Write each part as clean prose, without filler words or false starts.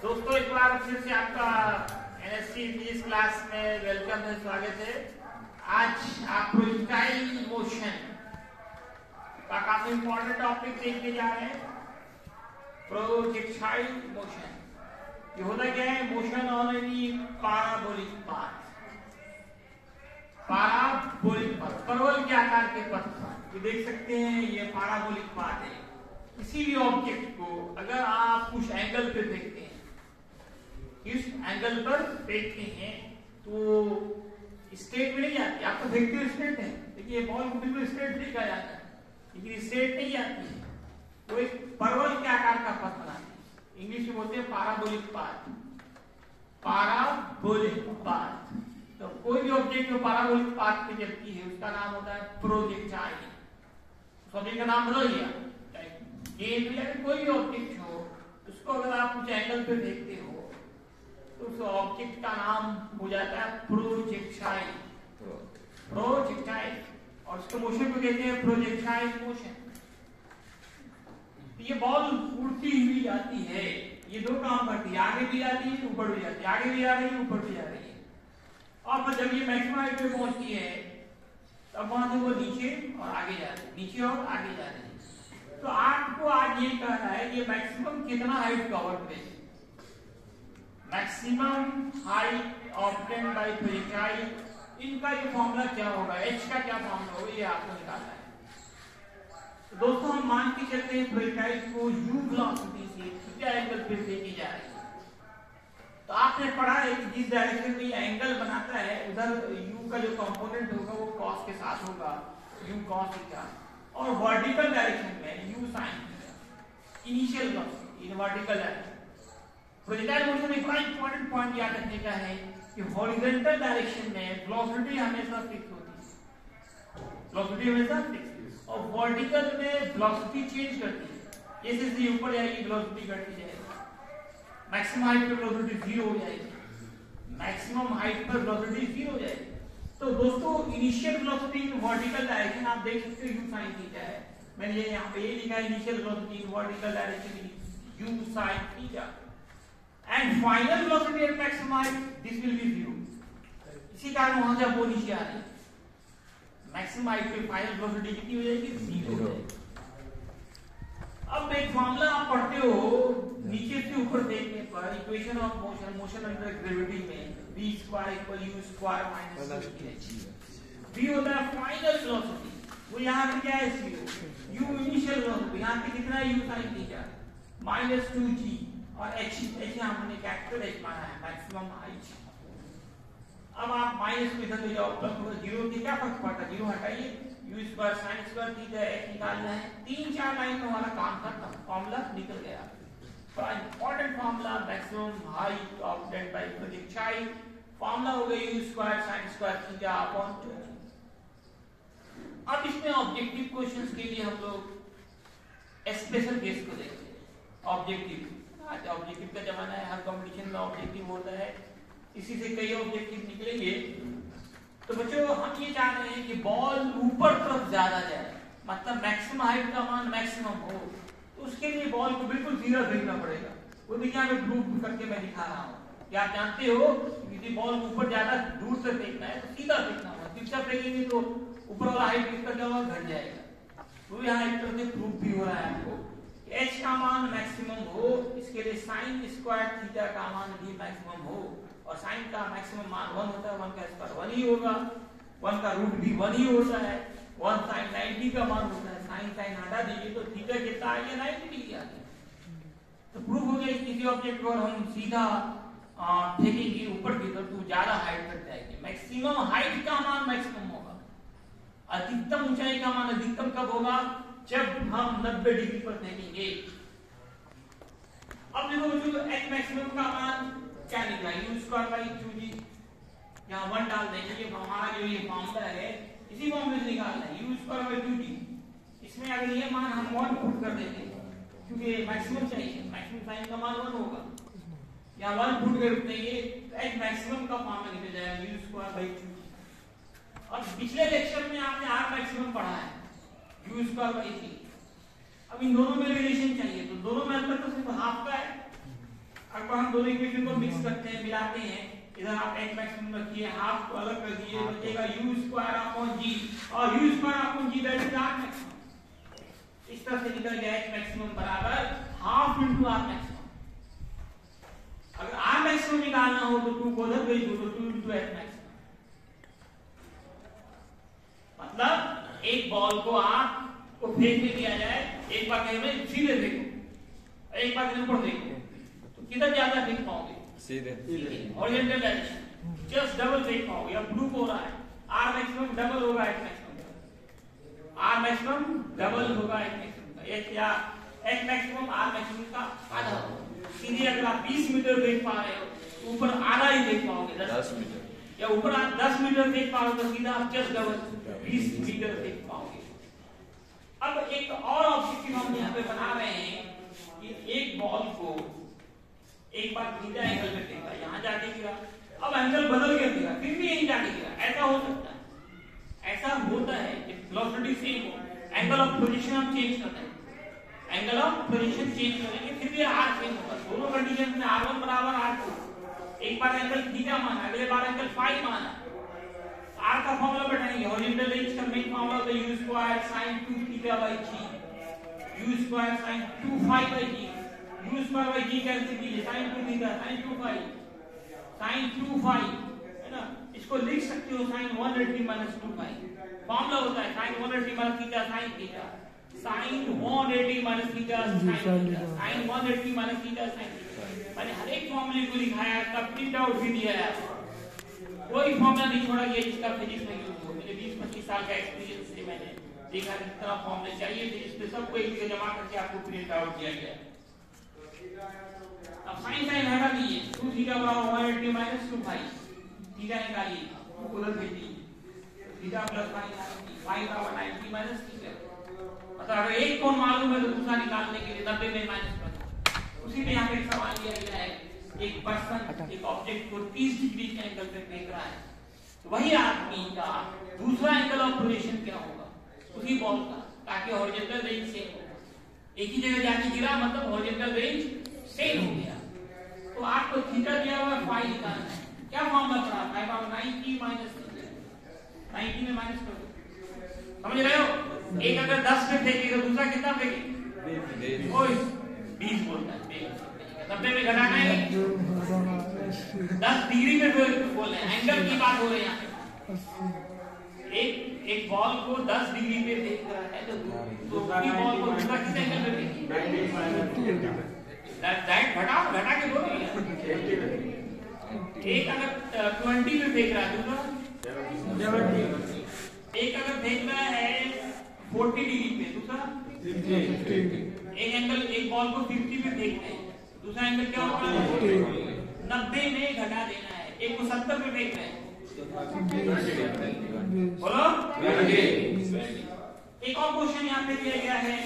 दोस्तों एक बार फिर से आपका एनएससी इंग्लिश क्लास में वेलकम है, स्वागत है। आज आप प्रोजेक्टाइल मोशन का काफी इंपॉर्टेंट टॉपिक देखने जा रहे हैं। प्रोजेक्टाइल मोशन ये होता क्या है? Motion on any parabolic path. Parabolic path, परवल के आकार के पथ, ये देख सकते हैं, ये पैराबोलिक पाथ है। किसी भी ऑब्जेक्ट को अगर आप उस एंगल पे फेंकते हैं, इस एंगल पर फेंकते हैं तो स्ट्रेट में नहीं जाती। आप तो फेंकते हो स्ट्रेट है, देखिए बॉल को बिल्कुल स्ट्रेट फेंका जाता है, लेकिन स्ट्रेट नहीं जाती है, वो एक परवल के आकार का पथ बनाती है। इंग्लिश में बोलते हैं पैराबोलिक पाथ। पैराबोलिक पाथ, तो कोई भी ऑब्जेक्ट जो पैराबोलिक पाथ पे चलती है उसका नाम होता है प्रोजेक्टाइल। सब्जेक्ट का नाम बदल गया। गेंद या कोई भी ऑब्जेक्ट हो, उसको अगर आप कुछ एंगल पे देखते हो तो उस ऑब्जेक्ट का नाम हो जाता है प्रोजेक्टाइल। प्रोजेक्टाइल, और उसके मोशन को कहते हैं प्रोजेक्टाइल मोशन। तो ये बॉल उड़ती हुई जाती है, ये दो काम करती है, आगे भी जाती है, ऊपर भी जाती है, आगे भी जा रही है, ऊपर भी जा रही है। और जब ये मैक्सिमम हाइट पे पहुंचती है तब वहां से वो नीचे और आगे जा रही है, नीचे और आगे जा रही है। तो आपको आज ये कहना है कि मैक्सिमम कितना हाइट कवर करेगी। Maximum height obtain bye projectile, इनका जो फॉर्मूला क्या होगा, एच का क्या फॉर्मूला होगा, ये आपको निकालना है। तो दोस्तों हम मान के चलते हैं प्रोजेक्टाइल को यू वेलोसिटी से थीटा एंगल पे फेंकी जा रही है। तो आपने पढ़ा है कि जिस डायरेक्शन में ये एंगल बनाता है उधर यू का जो कंपोनेंट होगा वो कॉस के साथ होगा, यू कॉस थीटा, और वर्टिकल डायरेक्शन में you sine theta. Initial velocity in vertical direction. Projectile motion में बड़ा इंपॉर्टेंट पॉइंट याद रखने का है कि हॉरिजॉन्टल डायरेक्शन में वेलोसिटी हमेशा फिक्स होती है, वेलोसिटी हमेशा फिक्स, और वर्टिकल में वेलोसिटी चेंज करती है। जैसे जैसे ऊपर जाएगी वेलोसिटी घटती जाएगी। मैक्सिमम हाइट पर वेलोसिटी 0 हो जाएगी, मैक्सिमम हाइट पर वेलोसिटी 0 हो जाएगी। तो दोस्तों initial velocity in vertical direction आप देख सकते हो यू साइन थीटा है। मैंने यहाँ पे ये लिखा है initial velocity in vertical direction you sine theta, and final velocity at maximum height this will be 0। इसी कारण वहां से वो नीचे आ रही है, मैक्सिमम हाइट पे फाइनल वेलोसिटी कितनी हो जाएगी? 0 हो जाएगी। अब एक मामला आप पढ़ते हो नीचे से ऊपर देखने पर, equation of motion, motion under gravity में v square equal u square minus v होता है फाइनल वेलोसिटी। वो यहाँ पे क्या है? 0। u इनिशियल वेलोसिटी, यहाँ पे कितना है? u sin theta minus 2g, और h हमने कैपिटल h माना है, मैक्सिमम हाइट। अब आप माइनस को इधर ले जाओ, प्लस होगा 0 से क्या फर्क पड़ता है? 0 हटाइए, u square sin square theta h निकालना है। 3-4 लाइन में हमारा काम खत्म, फॉर्मूला निकल गया। Important formula maximum height obtained by projectile, formula हो गया u square sin square theta upon 2। अब इसमें ऑब्जेक्टिव क्वेश्चंस के लिए हम लोग स्पेशल केस को देखते हैं। ऑब्जेक्टिव, आज ऑब्जेक्टिव का जमाना है, हर कंपटीशन में ऑब्जेक्टिव होता है, इसी से कई ऑब्जेक्टिव निकलेंगे। तो बच्चों हम ये चाह रहे हैं कि बॉल ऊपर तरफ ज्यादा जाए, मतलब मैक्सिमम हाइट का मान मैक्सिमम हो, तो उसके लिए बॉल को बिल्कुल सीधा फेंकना पड़ेगा। वो देखिए यहाँ पे प्रूफ करके मैं दिखा रहा हूँ कि आप जानते हो कि बॉल को ऊपर ज्यादा दूर से फेंकना है तो सीधा फेंकना होगा। सीधा फेंकेंगे तो ऊपर वाला हाइट इसका क्या होगा? घट जाएगा। तो यहाँ एक तरह से प्रूफ भी हो रहा है आपको, h का मान मैक्सिमम हो, इसके लिए sin स्क्वायर थीटा का मान भी मैक्सिमम हो, और sin का मैक्सिमम मान 1 होता है, 1 का स्क्वायर 1 ही होगा, 1 का रूट भी 1 ही होता है, 1 sin 90 का मान होता है। sin हटा दीजिए तो थीटा कितना आ गया? 90 डिग्री आ गया। तो प्रूफ हो गया किसी ऑब्जेक्ट को हम सीधा फेंकेंगे ऊपर की तरफ तो ज्यादा हाइट तक जाएगी। मैक्सिमम हाइट का मान मैक्सिमम होगा, अधिकतम ऊंचाई का मान अधिकतम कब होगा? जब हम 90 डिग्री पर फेंकेंगे। अब देखो जो h मैक्सिमम का मान क्या निकला? u स्क्वायर बाई 2g, यहाँ 1 डाल देंगे। ये हमारा जो ये फॉर्मूला है इसी फॉर्मूले से निकालना है, u स्क्वायर बाई 2g। इसमें अगर ये मान हम 1 पुट कर देंगे क्योंकि मैक्सिमम चाहिए, मैक्सिमम साइन का मान 1 होगा, यहाँ 1 पुट कर देंगे तो h मैक्सिमम का फॉर्मूला निकल जाएगा u स्क्वायर बाई 2g। और पिछले लेक्चर में आपने r मैक्सिमम पढ़ा है u स्क्वायर बाई 3। अब इन दोनों में रिलेशन चाहिए तो दोनों में अंतर तो हाफ का है। अब हम दोनों इक्वेशन को मिक्स करते हैं, मिलाते हैं, इधर आप x मैक्सिमम रखिए, हाफ को अलग कर दिए, बचेगा u स्क्वायर अपॉन g, और u square upon g that is r maximum. इस तरह से निकल गया h मैक्सिमम बराबर हाफ इनटू r मैक्सिमम। अगर r मैक्सिमम निकालना हो तो 2 को उधर भेज दो, तो 2 इनटू h मैक्सिमम। मतलब एक बॉल को आपको फेंक दिया जाए, एक बार कहीं में सीधे फेंको, एक बार कहीं ऊपर फेंको, तो किधर ज्यादा फेंक पाओगे? सीधे। हॉरिजॉन्टल डायरेक्शन, जस्ट डबल फेंक पाओगे। अब ब्लू हो रहा है, r मैक्सिमम डबल होगा h मैक्सिमम का, r मैक्सिमम डबल होगा h मैक्सिमम का, h या h मैक्सिमम r मैक्सिमम का आधा होगा। सीधे अगर आप 20 मीटर फेंक पा रहे हो, ऊपर आधा ही फेंक पाओगे, 10 मीटर, या ऊपर आप 10 मीटर फेंक पाओगे तो सीधा आप जस्ट डबल 20 मीटर फेंक पाओगे। अब एक और ऑब्जेक्टिव हम यहाँ पे बना रहे हैं कि एक बॉल को एक बार थीटा एंगल पे फेंका, यहाँ जाके गिरा, अब एंगल बदल के गिरा, फिर भी यहीं जाके गिरा, ऐसा हो सकता है? ऐसा होता है कि वेलोसिटी सेम हो, एंगल ऑफ पोजीशन हम चेंज करते हैं, एंगल ऑफ पोजीशन चेंज करेंगे, फिर भी r सेम होगा। दोनों कंडीशन में r1 बराबर r2, एक बार एंगल थीटा माना, अगले बार एंगल फाई माना, r का फॉर्मूला बैठाएंगे, हॉरिजॉन्टल रेंज का मेन फॉर्मूला होता है u square sin 2 theta by g, u square sin 2 phi by g, u square by g cancel कीजिए, sin 2 theta sin 2 phi, sin 2 phi है ना, इसको लिख सकते हो sin 180 माइनस 2 फाई। फॉर्मूला होता है sin 180 minus theta sin theta, sin 180 minus theta sin theta, sin 180 minus theta sin theta. मैंने हर एक फॉर्मूले को लिखा है, इसका प्रिंट आउट भी दिया है, कोई फॉर्मूला नहीं छोड़ा गया जिसका फिजिक्स में यूज हो। मेरे 20-25 साल का एक्सपीरियंस से मैंने देखा किस तरह फॉर्मूले चाहिए थे, इस पे सबको एक जगह जमा करके आपको प्रिंट आउट किया गया। अब sin sin हटा दीजिए, 2 थीटा बराबर 180 माइनस 2 फाई, थीटा निकालिए, उधर भेज दीजिए, थीटा प्लस फाई बराबर 90 माइनस थीटा। मतलब अगर एक कोण मालूम है तो दूसरा निकालने के लिए 90 में माइनस करना। उसी में यहाँ पे एक सवाल दिया गया है, एक पर्सन एक ऑब्जेक्ट को 30 डिग्री के एंगल पे फेंक रहा है, तो वही आदमी का दूसरा एंगल ऑफ पोजीशन क्या होगा उसी बॉल का, ताकि हॉरिजॉन्टल रेंज सेम हो। एक ही जगह जाके गिरा मतलब हॉरिजॉन्टल रेंज सेम हो गया। तो आपको थीटा दिया हुआ है, फाई निकालना है, क्या फॉर्मूला पड़ा? फाई बराबर 90 माइनस 90 में माइनस कर दो, समझ रहे हो? एक अगर 10 पे फेंके तो दूसरा कितना फेंके? 20 बोलता है, 90 में घटाना है, 10 डिग्री में बोल रहे हैं, एंगल की बात हो रही है यहाँ पे। एक बॉल को 10 डिग्री पे फेंक रहा है तो दूसरी बॉल को दूसरा किस एंगल पे फेंकी? डायरेक्ट घटा के दो। एक अगर 20 पे फेंक रहा है, दूसरा एक अगर फेंक रहा है 40 डिग्री पे, दूसरा एक एंगल, एक बॉल को 50 पे फेंकते हैं, दूसरा एंगल क्या होगा? 90 में घटा देना है। एक को 70 पे फेंक रहे हैं, बोलो। एक और क्वेश्चन यहाँ पे दिया गया है,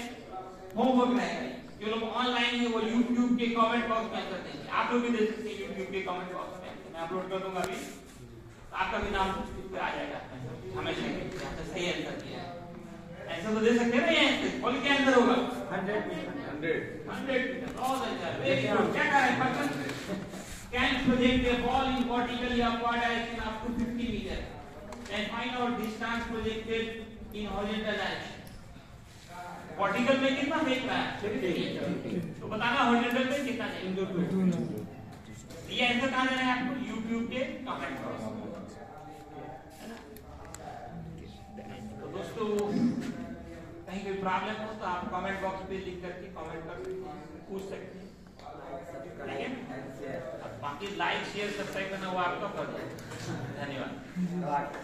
होमवर्क रहेगा, जो लोग ऑनलाइन है वो YouTube के कमेंट बॉक्स में आंसर देंगे। आप लोग भी दे सकते हैं YouTube के कमेंट बॉक्स में, मैं अपलोड कर दूंगा अभी, आपका भी नाम उस पे आ जाएगा, हमेशा सही आंसर दिया है। ऐसा तो दे सकते हैं ना, ये बोल क्या आंसर होगा? 100 बहुत अच्छा, वेरी गुड। क्या कह रहा है question? Can project a ball in vertically upward direction up to 50 meter and find out distance projected in horizontal direction. Vertical में कितना फेंक रहा है तो बताना, हॉरिजॉन्टल में कितना चाहिए। ये आंसर कहाँ जाना है आपको? YouTube के कमेंट बॉक्स, है ना। तो दोस्तों कहीं कोई प्रॉब्लम हो तो आप कमेंट बॉक्स पे लिख करके कमेंट कर सकते हैं, पूछ सकते हैं, ठीक है। बाकी लाइक शेयर सब्सक्राइब करना वो आपका फर्ज है। धन्यवाद।